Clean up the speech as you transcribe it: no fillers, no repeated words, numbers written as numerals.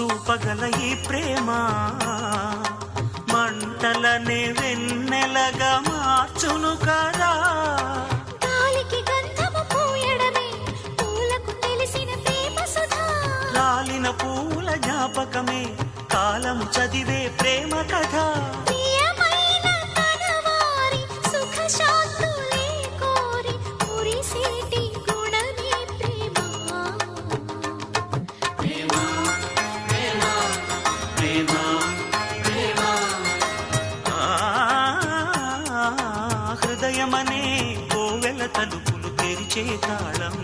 చూపగల ఈ ప్రేమ మంటలనే వెన్నెలగా మార్చును కదా. గాలికి గంధము పూయడమే పూలకు తెలిసిన ప్రేమ సుధా. రాలిన పూల జ్ఞాపకమే కాలము చదివే ప్రేమ కథ. ప్రియమైన తనవారి సుఖ శాంతులే కోరి మురిసేటి గుణమే ప్రేమ. ప్రేమ ప్రేమ ప్రేమ ప్రేమ. హృదయమనే కోవెల తలుపులు తెరిచే తాళం